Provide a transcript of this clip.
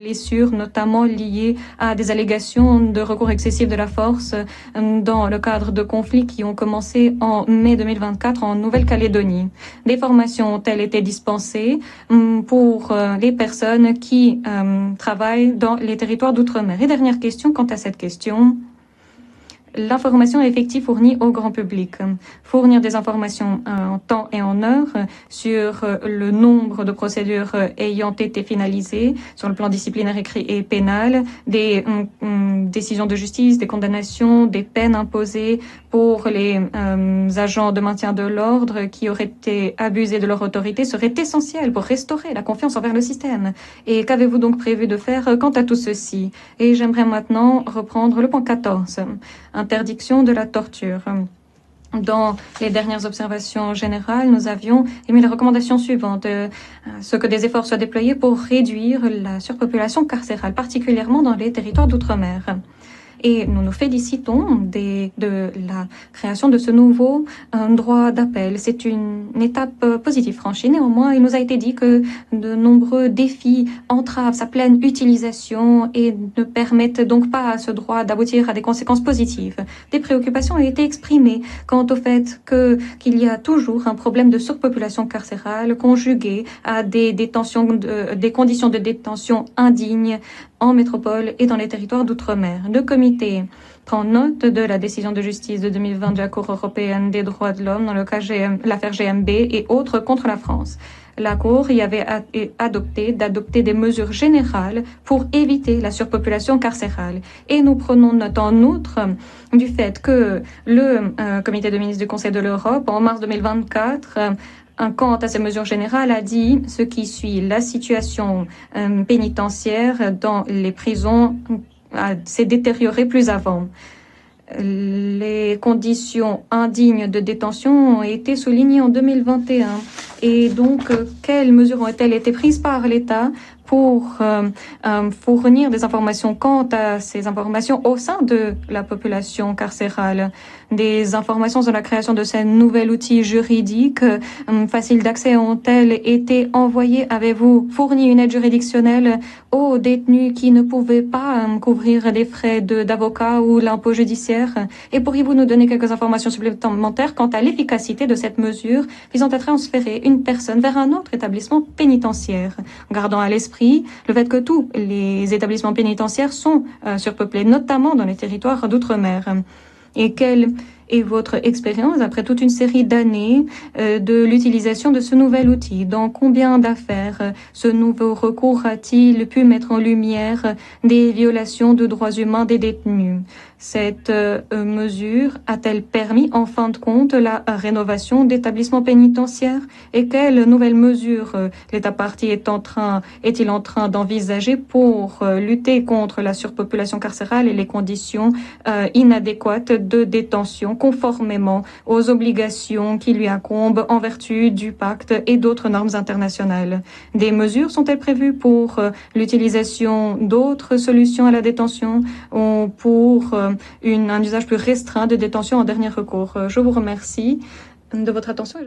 blessures, notamment liées à des allégations de recours excessif de la force dans le cadre de conflits qui ont commencé en mai 2024 en Nouvelle-Calédonie. Des formations ont-elles été dispensées pour les personnes qui travaillent dans les territoires d'outre-mer? Et dernière question quant à cette question. L'information effective fournie au grand public. Fournir des informations en temps et en heure sur le nombre de procédures ayant été finalisées sur le plan disciplinaire et pénal, des décisions de justice, des condamnations, des peines imposées pour les agents de maintien de l'ordre qui auraient été abusés de leur autorité serait essentiel pour restaurer la confiance envers le système. Et qu'avez-vous donc prévu de faire quant à tout ceci? Et j'aimerais maintenant reprendre le point 14. Interdiction de la torture. Dans les dernières observations générales, nous avions émis les recommandations suivantes. Ce que des efforts soient déployés pour réduire la surpopulation carcérale, particulièrement dans les territoires d'outre-mer. Et nous nous félicitons de la création de ce nouveau droit d'appel. C'est une étape positive franchie. Néanmoins, il nous a été dit que de nombreux défis entravent sa pleine utilisation et ne permettent donc pas à ce droit d'aboutir à des conséquences positives. Des préoccupations ont été exprimées quant au fait qu'il y a toujours un problème de surpopulation carcérale conjugué à des conditions de détention indignes en métropole et dans les territoires d'outre-mer. Le comité prend note de la décision de justice de 2020 de la Cour européenne des droits de l'homme dans l'affaire GMB et autres contre la France. La Cour y avait d'adopter des mesures générales pour éviter la surpopulation carcérale. Et nous prenons note en outre du fait que le comité de ministres du Conseil de l'Europe, en mars 2024, quant à ces mesures générales, a dit ce qui suit: la situation pénitentiaire dans les prisons s'est détériorée plus avant. Les conditions indignes de détention ont été soulignées en 2021. Et donc, quelles mesures ont-elles été prises par l'État pour fournir des informations quant à ces informations au sein de la population carcérale? Des informations sur la création de ces nouveaux outils juridiques faciles d'accès ont-elles été envoyées? Avez-vous fourni une aide juridictionnelle aux détenus qui ne pouvaient pas couvrir les frais d'avocat ou l'impôt judiciaire? Et pourriez-vous nous donner quelques informations supplémentaires quant à l'efficacité de cette mesure visant à transférer une personne vers un autre établissement pénitentiaire, en gardant à l'esprit le fait que tous les établissements pénitentiaires sont surpeuplés, notamment dans les territoires d'outre-mer? Et quelle est votre expérience après toute une série d'années de l'utilisation de ce nouvel outil? Dans combien d'affaires ce nouveau recours a-t-il pu mettre en lumière des violations de droits humains des détenus? Cette mesure a-t-elle permis, en fin de compte, la rénovation d'établissements pénitentiaires? Et quelles nouvelles mesures l'État partie est-il en train d'envisager pour lutter contre la surpopulation carcérale et les conditions inadéquates de détention, conformément aux obligations qui lui incombent en vertu du pacte et d'autres normes internationales? Des mesures sont-elles prévues pour l'utilisation d'autres solutions à la détention ou pour un usage plus restreint de détention en dernier recours? Je vous remercie de votre attention.